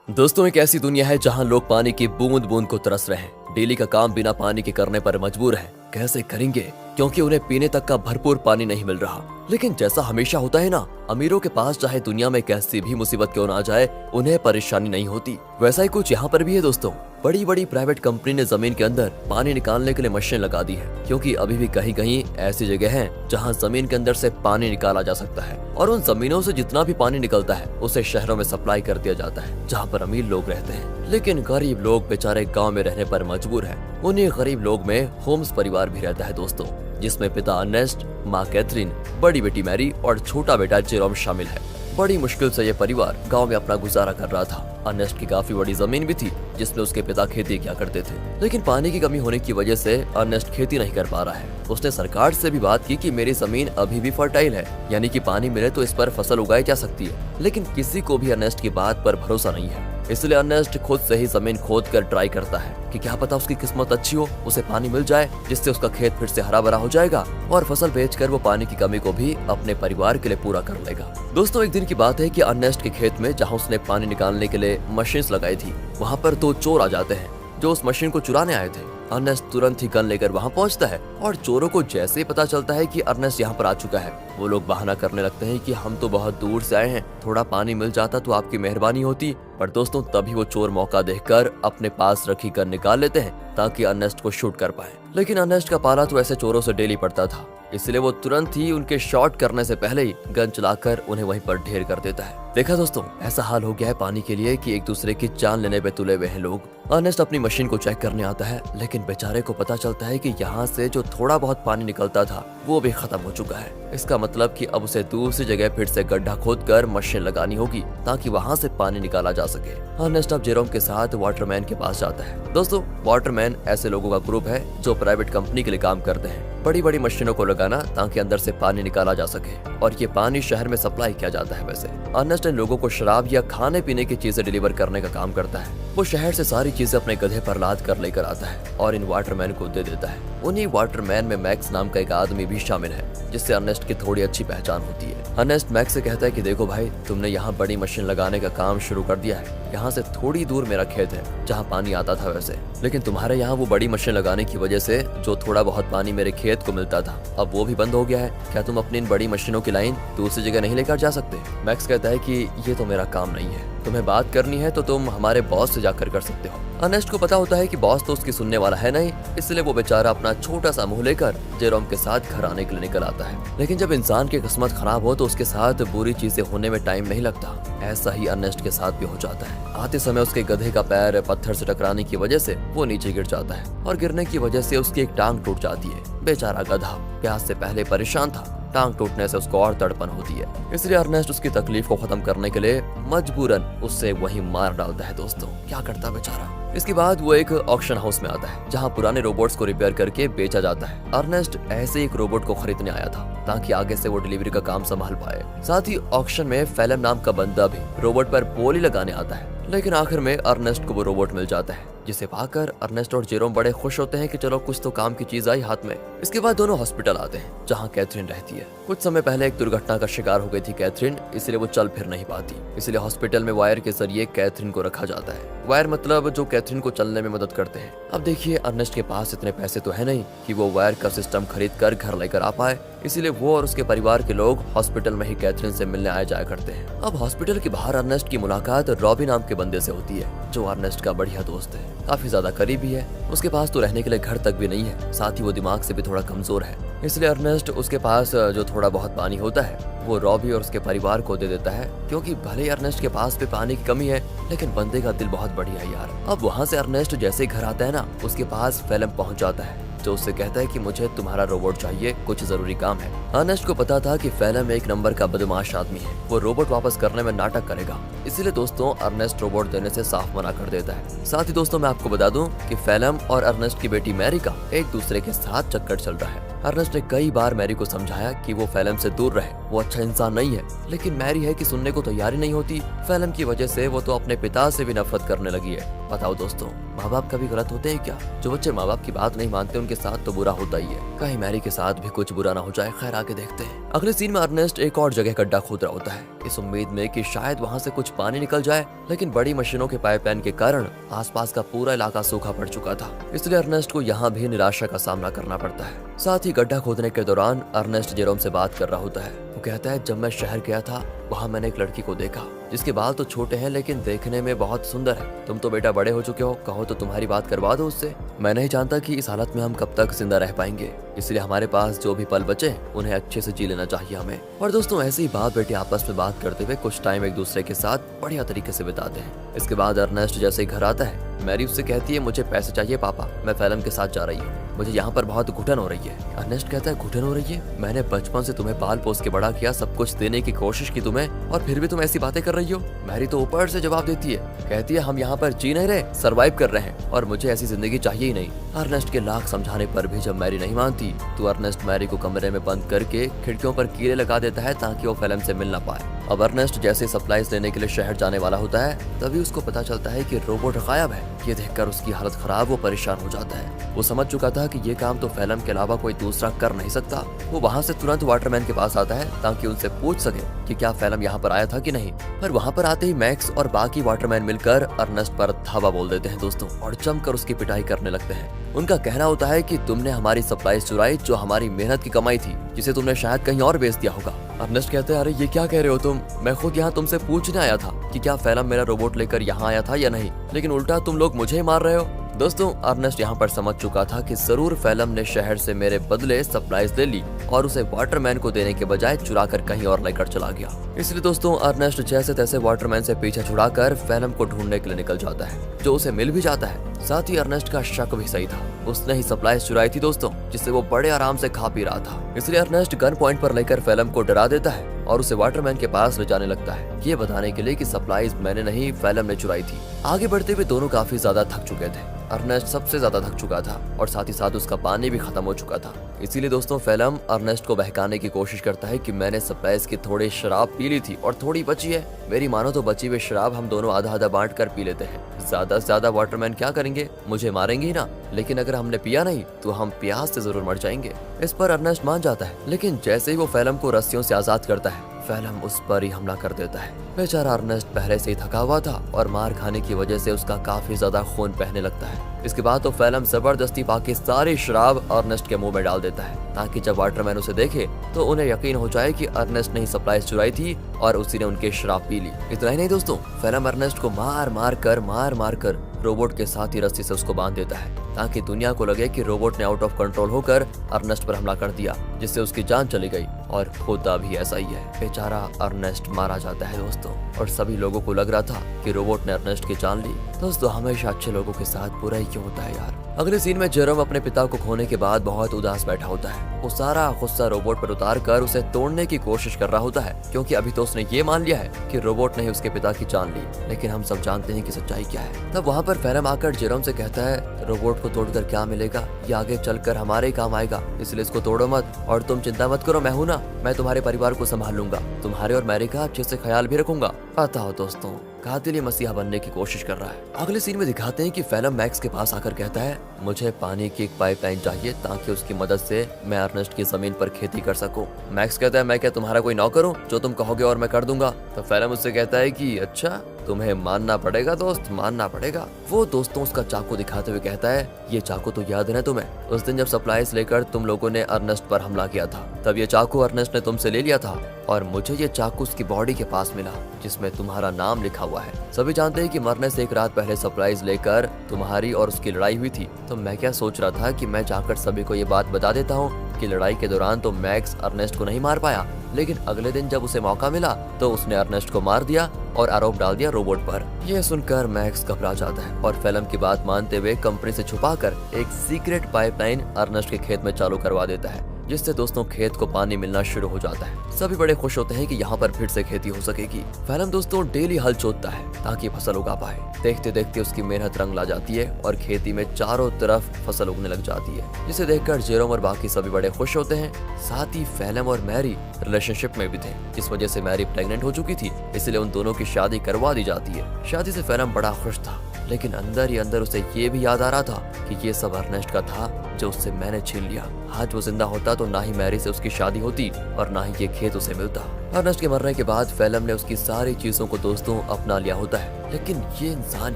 दोस्तों, एक ऐसी दुनिया है जहां लोग पानी की बूंद बूंद को तरस रहे हैं। डेली का काम बिना पानी के करने पर मजबूर हैं। कैसे करेंगे, क्योंकि उन्हें पीने तक का भरपूर पानी नहीं मिल रहा। लेकिन जैसा हमेशा होता है ना, अमीरों के पास चाहे दुनिया में कैसी भी मुसीबत क्यों ना जाए, उन्हें परेशानी नहीं होती। वैसा ही कुछ यहाँ पर भी है दोस्तों। बड़ी बड़ी प्राइवेट कंपनी ने जमीन के अंदर पानी निकालने के लिए मशीन लगा दी है, क्योंकि अभी भी कहीं कहीं ऐसी जगह है जहाँ जमीन के अंदर से पानी निकाला जा सकता है। और उन जमीनों से जितना भी पानी निकलता है उसे शहरों में सप्लाई कर दिया जाता है, जहाँ पर अमीर लोग रहते हैं। लेकिन गरीब लोग बेचारे गाँव में रहने पर मजबूर है। उन्हीं गरीब लोग में होम्स परिवार भी रहता है दोस्तों, जिसमें पिता अर्नेस्ट, माँ कैथरीन, बड़ी बेटी मैरी और छोटा बेटा जेरोम शामिल है। बड़ी मुश्किल से ये परिवार गांव में अपना गुजारा कर रहा था। अर्नेस्ट की काफी बड़ी जमीन भी थी, जिसमें उसके पिता खेती किया करते थे। लेकिन पानी की कमी होने की वजह से अर्नेस्ट खेती नहीं कर पा रहा है। उसने सरकार से भी बात की कि मेरी जमीन अभी भी फर्टाइल है, यानी कि पानी मिले तो इस पर फसल उगाई जा सकती है। लेकिन किसी को भी अर्नेस्ट की बात पर भरोसा नहीं है। इसलिए अर्नेस्ट खुद से ही जमीन खोद कर ट्राई करता है कि क्या पता उसकी किस्मत अच्छी हो, उसे पानी मिल जाए, जिससे उसका खेत फिर से हरा भरा हो जाएगा और फसल बेचकर वो पानी की कमी को भी अपने परिवार के लिए पूरा कर लेगा। दोस्तों, एक दिन की बात है कि अर्नेस्ट के खेत में जहाँ उसने पानी निकालने के लिए मशीन लगाई थी, वहाँ पर दो चोर आ जाते हैं जो उस मशीन को चुराने आए थे। अर्नेस्ट तुरंत ही गन लेकर वहाँ पहुँचता है और चोरों को जैसे ही पता चलता है कि अर्नेस्ट यहाँ पर आ चुका है, वो लोग बहाना करने लगते हैं कि हम तो बहुत दूर से आए हैं, थोड़ा पानी मिल जाता तो आपकी मेहरबानी होती। पर दोस्तों, तभी वो चोर मौका देखकर अपने पास रखी गन निकाल लेते हैं ताकि अर्नेस्ट को शूट कर पाए। लेकिन अर्नेस्ट का पाला तो ऐसे चोरों से डेली पड़ता था, इसलिए वो तुरंत ही उनके शॉट करने से पहले ही गन चलाकर उन्हें वहीं पर ढेर कर देता है। देखा दोस्तों, ऐसा हाल हो गया है पानी के लिए कि एक दूसरे की जान लेने पे तुले हुए हैं लोग। अर्नेस्ट अपनी मशीन को चेक करने आता है, लेकिन बेचारे को पता चलता है कि यहाँ से जो थोड़ा बहुत पानी निकलता था वो भी खत्म हो चुका है। इसका मतलब कि अब उसे दूसरी जगह फिर से गड्ढा खोदकर मशीन लगानी होगी ताकि वहाँ से पानी निकाला जा सके। अर्नेस्ट अब जेरोम के साथ वाटरमैन के पास जाता है। दोस्तों, वाटरमैन ऐसे लोगों का ग्रुप है जो प्राइवेट कंपनी के लिए काम करते हैं, बड़ी बड़ी मशीनों को लगाना ताकि अंदर से पानी निकाला जा सके, और ये पानी शहर में सप्लाई किया जाता है। वैसे अर्नेस्ट इन लोगों को शराब या खाने पीने की चीजें डिलीवर करने का काम करता है। वो शहर से सारी चीजें अपने गधे पर लाद कर लेकर आता है और इन वाटरमैन को दे देता है। उन्हीं वाटरमैन में मैक्स नाम का एक आदमी भी शामिल है, जिससे अर्नेस्ट की थोड़ी अच्छी पहचान होती है। अर्नेस्ट मैक्स से कहता है कि देखो भाई, तुमने यहाँ बड़ी मशीन लगाने का काम शुरू कर दिया है। यहाँ से थोड़ी दूर मेरा खेत है जहाँ पानी आता था वैसे, लेकिन तुम्हारे यहाँ वो बड़ी मशीन लगाने की वजह से जो थोड़ा बहुत पानी मेरे खेत को मिलता था, अब वो भी बंद हो गया है। क्या तुम अपनी इन बड़ी मशीनों की लाइन दूसरी जगह नहीं लेकर जा सकते? मैक्स कहता है कि ये तो मेरा काम नहीं है, तुम्हें बात करनी है तो तुम हमारे बॉस से जाकर कर सकते हो। अर्नेस्ट को पता होता है कि बॉस तो उसकी सुनने वाला है नहीं, इसलिए वो बेचारा अपना छोटा सा मुंह लेकर जेरोम के साथ घर आने के लिए निकल आता है। लेकिन जब इंसान की किस्मत खराब हो तो उसके साथ बुरी चीजें होने में टाइम नहीं लगता। ऐसा ही अर्नेस्ट के साथ भी हो जाता है। आते समय उसके गधे का पैर पत्थर से टकराने की वजह से वो नीचे गिर जाता है और गिरने की वजह से उसकी एक टांग टूट जाती है। बेचारा गधा प्यास से पहले परेशान था, टांग टूटने से उसको और तड़पन होती है, इसलिए अर्नेस्ट उसकी तकलीफ को खत्म करने के लिए मजबूरन उससे वहीं मार डालता है। दोस्तों, क्या करता बेचारा। इसके बाद वो एक ऑक्शन हाउस में आता है जहाँ पुराने रोबोट्स को रिपेयर करके बेचा जाता है। अर्नेस्ट ऐसे एक रोबोट को खरीदने आया था ताकि आगे से वो डिलीवरी का काम संभाल पाए। साथ ही ऑक्शन में फेलम नाम का बंदा भी रोबोट पर बोली लगाने आता है, लेकिन आखिर में अर्नेस्ट को वो रोबोट मिल जाता है, जिसे पाकर अर्नेस्ट और जेरोम बड़े खुश होते हैं कि चलो कुछ तो काम की चीज आई हाथ में। इसके बाद दोनों हॉस्पिटल आते हैं जहाँ कैथरीन रहती है। कुछ समय पहले एक दुर्घटना का शिकार हो गई थी कैथरीन, इसलिए वो चल फिर नहीं पाती। इसलिए हॉस्पिटल में वायर के जरिए कैथरीन को रखा जाता है। वायर मतलब जो कैथरीन को चलने में मदद करते हैं। अब देखिए, अर्नेस्ट के पास इतने पैसे तो है नहीं कि वो वायर का सिस्टम खरीद कर घर लेकर आ पाए, इसीलिए वो और उसके परिवार के लोग हॉस्पिटल में ही कैथरीन से मिलने आया जाया करते हैं। अब हॉस्पिटल के बाहर अर्नेस्ट की मुलाकात रॉबी नाम के बंदे से होती है, जो अर्नेस्ट का बढ़िया दोस्त है, काफी ज्यादा करीबी है। उसके पास तो रहने के लिए घर तक भी नहीं है, साथ ही वो दिमाग से भी थोड़ा कमजोर है। इसलिए अर्नेस्ट उसके पास जो थोड़ा बहुत पानी होता है वो रॉबी और उसके परिवार को दे देता है, क्योंकि भले ही अर्नेस्ट के पास भी पानी की कमी है, लेकिन बंदे का दिल बहुत बढ़िया है यार। अब वहाँ से अर्नेस्ट जैसे ही घर आता है ना, उसके पास फेलम पहुँच जाता है, जो उससे कहता है कि मुझे तुम्हारा रोबोट चाहिए, कुछ जरूरी काम है। अर्नेस्ट को पता था कि फेलम एक नंबर का बदमाश आदमी है, वो रोबोट वापस करने में नाटक करेगा। इसीलिए दोस्तों, अर्नेस्ट रोबोट देने से साफ मना कर देता है। साथ ही दोस्तों, मैं आपको बता दूं कि फेलम और अर्नेस्ट की बेटी मैरी का एक दूसरे के साथ चक्कर चल रहा है। अर्नेस्ट ने कई बार मैरी को समझाया कि वो फेलम से दूर रहे, वो अच्छा इंसान नहीं है, लेकिन मैरी है कि सुनने को तैयार ही नहीं होती। फेलम की वजह से वो तो अपने पिता से भी नफरत करने लगी है। बताओ दोस्तों, माँ बाप कभी गलत होते हैं क्या? जो बच्चे माँ बाप की बात नहीं मानते उनके साथ तो बुरा होता ही है। कहीं मैरी के साथ भी कुछ बुरा ना हो जाए। खैर, आगे देखते हैं। अगले सीन में अर्नेस्ट एक और जगह गड्ढा खोद रहा होता है, इस उम्मीद में कि शायद वहाँ से कुछ पानी निकल जाए, लेकिन बड़ी मशीनों के पाइपलाइन के कारण आसपास का पूरा इलाका सूखा पड़ चुका था। इसलिए अर्नेस्ट को यहाँ भी निराशा का सामना करना पड़ता है। साथ ही गड्ढा खोदने के दौरान अर्नेस्ट जेरोम से बात कर रहा होता है। वो कहता है, जब मैं शहर गया था वहाँ मैंने एक लड़की को देखा जिसके बाल तो छोटे हैं लेकिन देखने में बहुत सुंदर है। तुम तो बेटा बड़े हो चुके हो, कहो तो तुम्हारी बात करवा दो उससे। मैं नहीं जानता कि इस हालत में हम कब तक जिंदा रह पाएंगे, इसलिए हमारे पास जो भी पल बचे उन्हें अच्छे से जी लेना चाहिए हमें। और दोस्तों ऐसे ही बाप बेटे आपस में बात करते हुए कुछ टाइम एक दूसरे के साथ बढ़िया तरीके से बिताते हैं। इसके बाद अर्नेस्ट जैसे ही घर आता है, मैरी उससे कहती है, मुझे पैसे चाहिए पापा, मैं फैलम के साथ जा रही हूँ, मुझे यहाँ पर बहुत घुटन हो रही है। अर्नेस्ट कहता है, घुटन हो रही है? मैंने बचपन से तुम्हें पाल पोस के बड़ा किया, सब कुछ देने की कोशिश की तुम्हें, और फिर भी तुम ऐसी बातें कर रही हो। मैरी तो ऊपर से जवाब देती है, कहती है, हम यहाँ पर जी नहीं रहे, सरवाइव कर रहे हैं और मुझे ऐसी जिंदगी चाहिए ही नहीं। अर्नेस्ट के लाख समझाने पर भी जब मैरी नहीं मानती तो अर्नेस्ट मैरी को कमरे में बंद करके खिड़कियों पर कीले लगा देता है ताकि वो फैलम से मिल ना पाए। अब अर्नेस्ट जैसे सप्लाईज लेने के लिए शहर जाने वाला होता है तभी उसको पता चलता है कि रोबोट गायब है। ये देखकर उसकी हालत खराब, वो परेशान हो जाता है। वो समझ चुका था कि ये काम तो फैलम के अलावा कोई दूसरा कर नहीं सकता। वो वहाँ से तुरंत वाटरमैन के पास आता है ताकि उनसे पूछ सके कि क्या फैलम यहाँ पर आया था कि नहीं। पर वहाँ पर आते ही मैक्स और बाकी वाटरमैन मिलकर अर्नेस्ट पर धावा बोल देते हैं दोस्तों, और जमकर उसकी पिटाई करने लगते हैं। उनका कहना होता है कि तुमने हमारी सप्लाईज चुराई जो हमारी मेहनत की कमाई थी, जिसे तुमने शायद कहीं और बेच दिया होगा। अर्नेस्ट कहते हैं, अरे ये क्या कह रहे हो तुम? मैं खुद यहाँ तुमसे पूछने आया था कि क्या फैलम मेरा रोबोट लेकर यहाँ आया था या नहीं, लेकिन उल्टा तुम लोग मुझे ही मार रहे हो। दोस्तों अर्नेस्ट यहाँ पर समझ चुका था कि जरूर फैलम ने शहर से मेरे बदले सप्लाईज ले ली और उसे वाटरमैन को देने के बजाय चुरा कर कहीं और लेकर चला गया। इसलिए दोस्तों अर्नेस्ट जैसे तैसे वाटरमैन से पीछे छुड़ाकर फैलम को ढूंढने के लिए निकल जाता है, जो उसे मिल भी जाता है। साथ ही अर्नेस्ट का शक भी सही था, उसने ही सप्लाईज चुराई थी दोस्तों, जिससे वो बड़े आराम से खा पी रहा था। इसलिए अर्नेस्ट गन पॉइंट पर लेकर फैलम को डरा देता है और उसे वाटरमैन के पास ले जाने लगता है, ये बताने के लिए कि सप्लाईज मैंने नहीं फैलम ने चुराई थी। आगे बढ़ते हुए दोनों काफी ज्यादा थक चुके थे। अर्नेस्ट सबसे ज्यादा थक चुका था और साथ ही साथ उसका पानी भी खत्म हो चुका था। इसीलिए दोस्तों फैलम अर्नेस्ट को बहकाने की कोशिश करता है कि मैंने सप्लाईज की थोड़ी शराब पी ली थी और थोड़ी बची है, मेरी मानो तो बची हुई शराब हम दोनों आधा आधा बांट कर पी लेते हैं। ज्यादा से ज्यादा वाटरमैन क्या करेंगे, मुझे मारेंगे ही ना, लेकिन अगर हमने पिया नहीं तो हम प्यास से जरूर मर जाएंगे। इस पर अर्नेस्ट मान जाता है, लेकिन जैसे ही वो फैलम को रस्सियों से आजाद करता है फैलम उस पर ही हमला कर देता है। बेचारा अर्नेस्ट पहले से ही थका हुआ था और मार खाने की वजह से उसका काफी ज्यादा खून बहने लगता है। इसके बाद तो फैलम जबरदस्ती बाकी सारी शराब अर्नेस्ट के मुंह में डाल देता है ताकि जब वाटरमैन उसे देखे तो उन्हें यकीन हो जाए कि अर्नेस्ट ने ही सप्लाईज चुराई थी और उसी ने उनकी शराब पी ली। इतना ही नहीं दोस्तों, फैलम अर्नेस्ट को मार मार कर रोबोट के साथ ही रस्सी से उसको बांध देता है ताकि दुनिया को लगे कि रोबोट ने आउट ऑफ कंट्रोल होकर अर्नेस्ट पर हमला कर दिया, जिससे उसकी जान चली गई। और होता भी ऐसा ही है, बेचारा अर्नेस्ट मारा जाता है दोस्तों, और सभी लोगों को लग रहा था कि रोबोट ने अर्नेस्ट की जान ली। दोस्तों हमेशा अच्छे लोगों के साथ बुरा ही क्यों होता है यार। अगले सीन में जेरोम अपने पिता को खोने के बाद बहुत उदास बैठा होता है। वो सारा गुस्सा रोबोट पर उतार कर उसे तोड़ने की कोशिश कर रहा होता है, क्योंकि अभी तो उसने ये मान लिया है कि रोबोट ने ही उसके पिता की जान ली, लेकिन हम सब जानते हैं कि सच्चाई क्या है। तब वहाँ पर फैलम आकर जेरोम से कहता है, रोबोट को तोड़कर क्या मिलेगा, ये आगे चलकर हमारे ही काम आएगा, इसलिए इसको तोड़ो मत और तुम चिंता मत करो, मैं हूँ ना, मैं तुम्हारे परिवार को संभाल लूंगा, तुम्हारे और मैरी का अच्छे से ख्याल भी रखूंगा। पता हो दोस्तों कातिल मसीहा बनने की कोशिश कर रहा है। अगले सीन में दिखाते हैं कि फैलम मैक्स के पास आकर कहता है, मुझे पानी की एक पाइपलाइन चाहिए ताकि उसकी मदद से मैं अर्नेस्ट की जमीन पर खेती कर सकूं। मैक्स कहता है, मैं क्या तुम्हारा कोई नौकर हूं, जो तुम कहोगे और मैं कर दूंगा। तो फैलम उससे कहता है कि अच्छा तुम्हें मानना पड़ेगा दोस्त, मानना पड़ेगा। वो दोस्तों उसका चाकू दिखाते हुए कहता है, ये चाकू तो याद है ना तुम्हें, उस दिन जब सप्लाईज लेकर तुम लोगों ने अर्नेस्ट पर हमला किया था, तब ये चाकू अर्नेस्ट ने तुमसे ले लिया था और मुझे ये चाकू उसकी बॉडी के पास मिला जिसमें तुम्हारा नाम लिखा हुआ है। सभी जानते हैं कि मरने से एक रात पहले सप्लाईज लेकर तुम्हारी और उसकी लड़ाई हुई थी। तो मैं क्या सोच रहा था कि मैं जाकर सभी को ये बात बता देता हूँ कि लड़ाई के दौरान तो मैक्स अर्नेस्ट को नहीं मार पाया, लेकिन अगले दिन जब उसे मौका मिला तो उसने अर्नेस्ट को मार दिया और आरोप डाल दिया रोबोट पर। यह सुनकर मैक्स घबरा जाता है और फैलम की बात मानते हुए कंपनी से छुपाकर एक सीक्रेट पाइपलाइन अर्नेस्ट के खेत में चालू करवा देता है, जिससे दोस्तों खेत को पानी मिलना शुरू हो जाता है। सभी बड़े खुश होते हैं कि यहाँ पर फिर से खेती हो सकेगी। फैलम दोस्तों डेली हल जोतता है ताकि फसल उगा पाए। देखते देखते उसकी मेहनत रंग ला जाती है और खेती में चारों तरफ फसल उगने लग जाती है, जिसे देखकर जेरोम और बाकी सभी बड़े खुश होते हैं। साथ ही फैलम और मैरी रिलेशनशिप में भी थे, जिस वजह से मैरी प्रेग्नेंट हो चुकी थी, इसलिए उन दोनों की शादी करवा दी जाती है। शादी से फैलम बड़ा खुश था, लेकिन अंदर ही अंदर उसे ये भी याद आ रहा था कि ये सब अर्नेस्ट का था जो उससे मैंने छीन लिया। आज वो जिंदा होता तो ना ही मैरी से उसकी शादी होती और ना ही ये खेत उसे मिलता। अर्नेस्ट के मरने के बाद फेलम ने उसकी सारी चीजों को दोस्तों अपना लिया होता है, लेकिन ये इंसान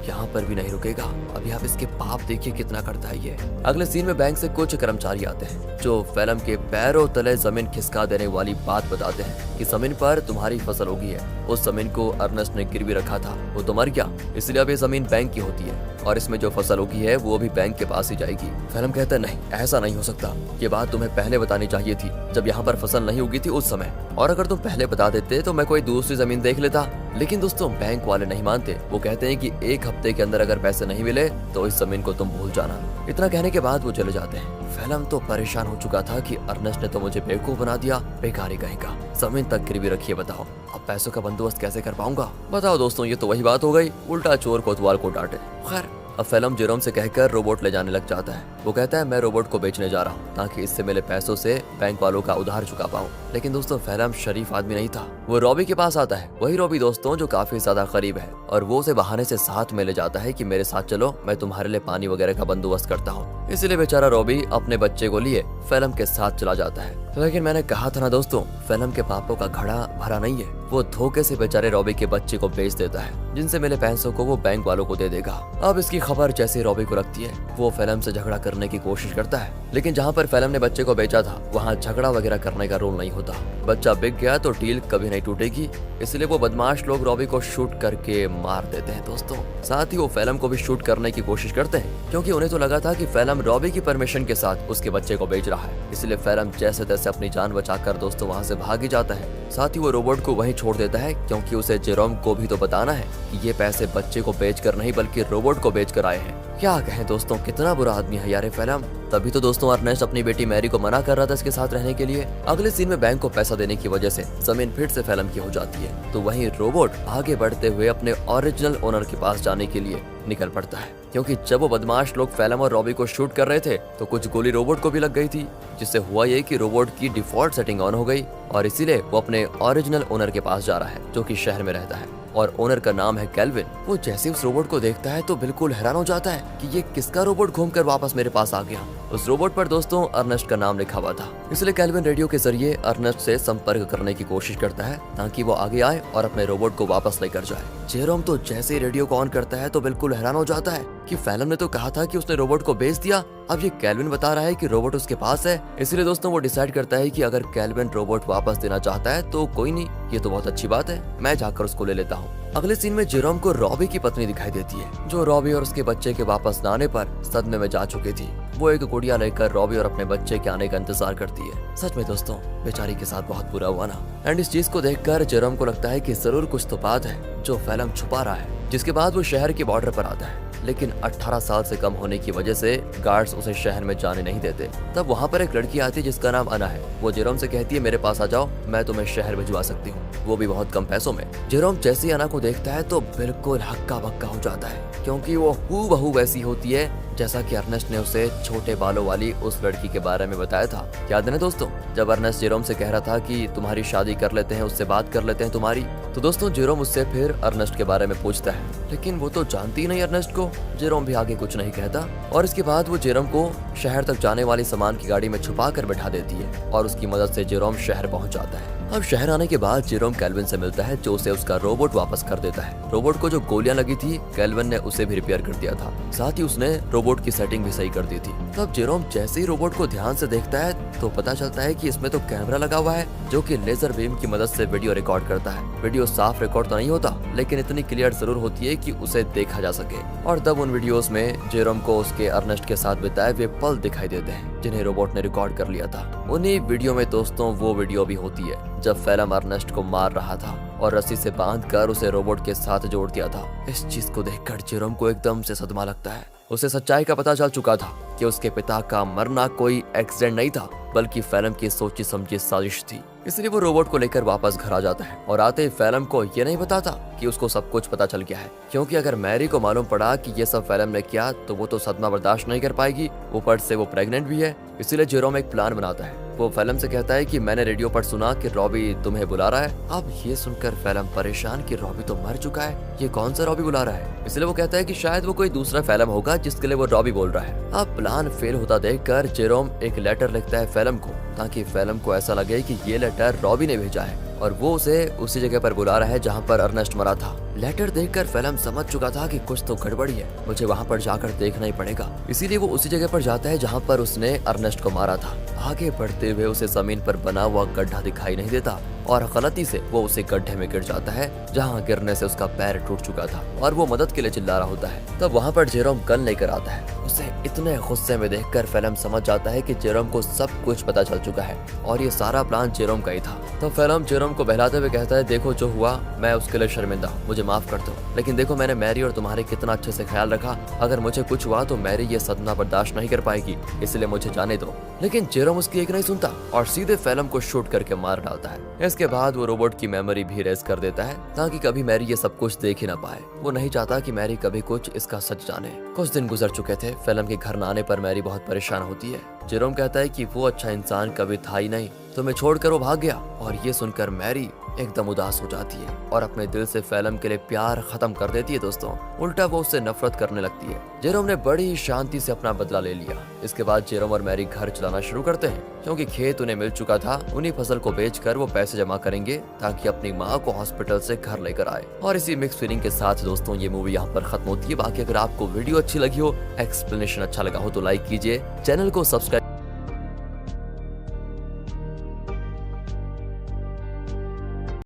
यहाँ पर भी नहीं रुकेगा। अभी आप इसके पाप देखिए कितना करता है ये। अगले सीन में बैंक से कुछ कर्मचारी आते हैं जो फेलम के पैरों तले जमीन खिसका देने वाली बात बताते हैं कि जमीन पर तुम्हारी फसल उगी है। उस जमीन को अर्नेस्ट ने गिरवी रखा था, वो तो मर गया, इसलिए अब ये जमीन बैंक की होती है और इसमें जो फसल उगी है वो भी बैंक के पास ही जाएगी। फेलम कहता है नहीं, ऐसा नहीं हो सकता, ये बात तुम्हें पहले बतानी चाहिए थी जब यहाँ पर फसल नहीं उगी थी उस समय, और अगर तुम पहले बता देते तो मैं कोई दूसरी जमीन देख लेता। लेकिन दोस्तों बैंक वाले नहीं मानते, वो कहते हैं कि 1 हफ्ते के अंदर अगर पैसे नहीं मिले तो इस जमीन को तुम भूल जाना। इतना कहने के बाद वो चले जाते हैं। फेलम तो परेशान हो चुका था कि अर्नेस्ट ने तो मुझे बेवकूफ बना दिया, बेकारी कहेगा, जमीन तक गिरवी रखिए, बताओ अब पैसों का बंदोबस्त कैसे कर पाऊंगा। बताओ दोस्तों, ये तो वही बात हो गई, उल्टा चोर कोतवाल को डांटे। खैर अब फेलम जेरोम से कहकर रोबोट ले जाने लग जाता है। वो कहता है मैं रोबोट को बेचने जा रहा हूँ ताकि इससे मिले पैसों से बैंक वालों का उधार चुका पाऊँ। लेकिन दोस्तों फेलम शरीफ आदमी नहीं था। वो रॉबी के पास आता है, वही रॉबी दोस्तों जो काफी ज्यादा करीब है, और वो उसे बहाने से साथ में ले जाता है कि मेरे साथ चलो, मैं तुम्हारे लिए पानी वगैरह का बंदोबस्त करता हूँ। इसीलिए बेचारा रॉबी अपने बच्चे को लिए फेलम के साथ चला जाता है। लेकिन मैंने कहा था ना दोस्तों, फेलम के पापों का घड़ा भरा नहीं है। वो धोखे से बेचारे रॉबी के बच्चे को बेच देता है, जिनसे मिले पैसों को वो बैंक वालों को दे देगा। अब इसकी खबर जैसे रॉबी को लगती है, वो फेलम से झगड़ा करने की कोशिश करता है, लेकिन जहाँ पर फेलम ने बच्चे को बेचा था वहाँ झगड़ा वगैरह करने का रूल नहीं होता। बच्चा बिक गया तो डील कभी नहीं टूटेगी, इसलिए वो बदमाश लोग रॉबी को शूट करके मार देते हैं दोस्तों। साथ ही वो फेलम को भी शूट करने की कोशिश करते हैं, क्योंकि उन्हें तो लगा था कि फेलम रॉबी की परमिशन के साथ उसके बच्चे को बेच रहा है। इसलिए फेलम जैसे तैसे अपनी जान बचाकर दोस्तों वहाँ से भाग ही जाता है। साथ ही वो रोबोट को वहीं छोड़ देता है, क्योंकि उसे जेरोम को भी तो बताना है कि ये पैसे बच्चे को बेचकर नहीं बल्कि रोबोट को बेचकर आए हैं। क्या कहें दोस्तों, कितना बुरा आदमी है यार फेलम। तभी तो दोस्तों अर्नेस्ट अपनी बेटी मैरी को मना कर रहा था इसके साथ रहने के लिए। अगले सीन में बैंक को पैसा देने की वजह से जमीन फिर से फेलम की हो जाती है, तो वहीं रोबोट आगे बढ़ते हुए अपने ओरिजिनल ओनर के पास जाने के लिए निकल पड़ता है, क्योंकि जब वो बदमाश लोग फेलम और रॉबी को शूट कर रहे थे तो कुछ गोली रोबोट को भी लग गई थी, जिससे हुआ ये कि रोबोट की डिफॉल्ट सेटिंग ऑन हो गई और इसीलिए वो अपने ओरिजिनल ओनर के पास जा रहा है जो कि शहर में रहता है, और ओनर का नाम है केल्विन। वो जैसे उस रोबोट को देखता है तो बिल्कुल हैरान हो जाता है कि ये किसका रोबोट घूमकर वापस मेरे पास आ गया। उस रोबोट पर दोस्तों अर्नेस्ट का नाम लिखा हुआ था, इसलिए केल्विन रेडियो के जरिए अर्नेस्ट से संपर्क करने की कोशिश करता है ताकि वो आगे आए और अपने रोबोट को वापस लेकर जाए। जेरोम तो जैसे ही रेडियो को ऑन करता है तो बिल्कुल हैरान हो जाता है कि फेलम ने तो कहा था कि उसने रोबोट को बेच दिया, अब ये केल्विन बता रहा है कि रोबोट उसके पास है। इसलिए दोस्तों वो डिसाइड करता है कि अगर केल्विन रोबोट वापस देना चाहता है तो कोई नहीं, ये तो बहुत अच्छी बात है, मैं जाकर उसको ले लेता हूँ। अगले सीन में जेरोम को रॉबी की पत्नी दिखाई देती है, जो रॉबी और उसके बच्चे के वापस न आने पर सदमे में जा चुकी थी। वो एक गुड़िया लेकर रॉबी और अपने बच्चे के आने का इंतजार करती है। सच में दोस्तों बेचारी के साथ बहुत बुरा हुआ ना। एंड इस चीज को देखकर जेरोम को लगता है कि जरूर कुछ तो बात है जो फेलम छुपा रहा है। जिसके बाद वो शहर के बॉर्डर पर आता है, लेकिन 18 साल से कम होने की वजह से गार्ड्स उसे शहर में जाने नहीं देते। तब वहाँ पर एक लड़की आती है जिसका नाम अना है। वो जेरोम से कहती है मेरे पास आ जाओ, मैं तुम्हें शहर भिजवा सकती हूँ, वो भी बहुत कम पैसों में। जेरोम जैसे ही अना को देखता है तो बिल्कुल हक्का बक्का हो जाता है, क्योंकि वो हूबहू वैसी होती है जैसा कि अर्नेस्ट ने उसे छोटे बालों वाली उस लड़की के बारे में बताया था। याद है ना दोस्तों, जब अर्नेस्ट जेरोम से कह रहा था कि तुम्हारी शादी कर लेते हैं, उससे बात कर लेते हैं तुम्हारी, तो दोस्तों जेरोम उससे फिर अर्नेस्ट के बारे में पूछता है, लेकिन वो तो जानती ही नहीं अर्नेस्ट को। जेरोम भी आगे कुछ नहीं कहता और इसके बाद वो जेरोम को शहर तक जाने वाली सामान की गाड़ी में छुपा कर बैठा देती है और उसकी मदद से जेरोम शहर पहुंच जाता है। अब शहर आने के बाद जेरोम केल्विन से मिलता है, जो उसे उसका रोबोट वापस कर देता है। रोबोट को जो गोलियां लगी थी केल्विन ने उसे भी रिपेयर कर दिया था, साथ ही उसने रोबोट की सेटिंग भी सही कर दी थी। तब जेरोम जैसे ही रोबोट को ध्यान से देखता है तो पता चलता है कि इसमें तो कैमरा लगा हुआ है जो कि लेजर बीम की मदद से वीडियो रिकॉर्ड करता है। वीडियो साफ रिकॉर्ड तो नहीं होता, लेकिन इतनी क्लियर जरूर होती है कि उसे देखा जा सके। और तब उन वीडियोस में जेरोम को उसके अर्नेस्ट के साथ बिताए वे पल दिखाई देते हैं जिन्हें रोबोट ने रिकॉर्ड कर लिया था। उन्हीं वीडियो में दोस्तों वो वीडियो भी होती है जब फेलम अर्नेस्ट को मार रहा था और रस्सी से बांधकर उसे रोबोट के साथ जोड़ दिया था। इस चीज को देखकर जेरोम को एकदम से सदमा लगता है। उसे सच्चाई का पता चल चुका था कि उसके पिता का मरना कोई एक्सीडेंट नहीं था, बल्कि फेलम की सोची समझी साजिश थी। इसलिए वो रोबोट को लेकर वापस घर आ जाता है और आते ही फेलम को ये नहीं बताता कि उसको सब कुछ पता चल गया है, क्योंकि अगर मैरी को मालूम पड़ा कि ये सब फेलम ने किया तो वो तो सदमा बर्दाश्त नहीं कर पाएगी। ऊपर से वो प्रेग्नेंट भी है। इसीलिए जेरोम एक प्लान बनाता है वो फिल्म से कहता है कि मैंने रेडियो पर सुना कि रॉबी तुम्हें बुला रहा है। अब ये सुनकर फिल्म परेशान कि रॉबी तो मर चुका है, ये कौन सा रॉबी बुला रहा है। इसलिए वो कहता है कि शायद वो कोई दूसरा फिल्म होगा जिसके लिए वो रॉबी बोल रहा है। अब प्लान फेल होता देखकर जेरोम एक लेटर लिखता है फिल्म को, ताकि फिल्म को ऐसा लगे कि ये लेटर रॉबी ने भेजा है और वो उसे उसी जगह पर बुला रहा है जहाँ पर अर्नेस्ट मरा था। लेटर देखकर फिल्म समझ चुका था कि कुछ तो गड़बड़ी है, मुझे वहाँ पर जाकर देखना ही पड़ेगा। इसीलिए वो उसी जगह पर जाता है जहाँ पर उसने अर्नेस्ट को मारा था। आगे बढ़ते हुए उसे जमीन पर बना हुआ गड्ढा दिखाई नहीं देता और गलती से वो उसे गड्ढे में गिर जाता है, जहाँ गिरने से उसका पैर टूट चुका था और वो मदद के लिए चिल्ला रहा होता है। तब वहाँ पर जेरोम गन लेकर आता है। उसे इतने गुस्से में देखकर फिल्म समझ जाता है कि जेरोम को सब कुछ पता चल चुका है और ये सारा प्लान जेरोम का ही था। तो फिल्म जेरोम को बहलाते हुए कहता है, देखो जो हुआ मैं उसके लिए शर्मिंदा हूँ, मुझे माफ कर दो, लेकिन देखो मैंने मैरी और तुम्हारे कितना अच्छे से ख्याल रखा, अगर मुझे कुछ हुआ तो मैरी ये सदमा बर्दाश्त नहीं कर पाएगी, इसलिए मुझे जाने दो। लेकिन जेरोम उसकी एक नहीं सुनता और सीधे फिल्म को शूट करके मार डालता है। इसके बाद वो रोबोट की मेमोरी भी रेज कर देता है ताकि कभी मैरी ये सब कुछ देख ही ना पाए। वो नहीं चाहता कि मैरी कभी कुछ इसका सच जाने। कुछ दिन गुजर चुके थे। फिल्म के घर न आने पर मैरी बहुत परेशान होती है। जेरोम कहता है कि वो अच्छा इंसान कभी था ही नहीं, तो मैं छोड़कर वो भाग गया। और ये सुनकर मैरी एकदम उदास हो जाती है और अपने दिल से फिल्म के लिए प्यार खत्म कर देती है। दोस्तों, उल्टा वो उससे नफरत करने लगती है। जेरोम ने बड़ी शांति से अपना बदला ले लिया। इसके बाद जेरोम और मैरी घर चलाना शुरू करते हैं, क्योंकि खेत उन्हें मिल चुका था। उन्हीं फसल को बेचकर वो पैसे जमा करेंगे ताकि अपनी माँ को हॉस्पिटल से घर लेकर आए। और इसी मिक्स फीलिंग के साथ दोस्तों ये मूवी यहाँ पर खत्म होती है। बाकी अगर आपको वीडियो अच्छी लगी हो, एक्सप्लेनेशन अच्छा लगा हो तो लाइक कीजिए, चैनल को सब्सक्राइब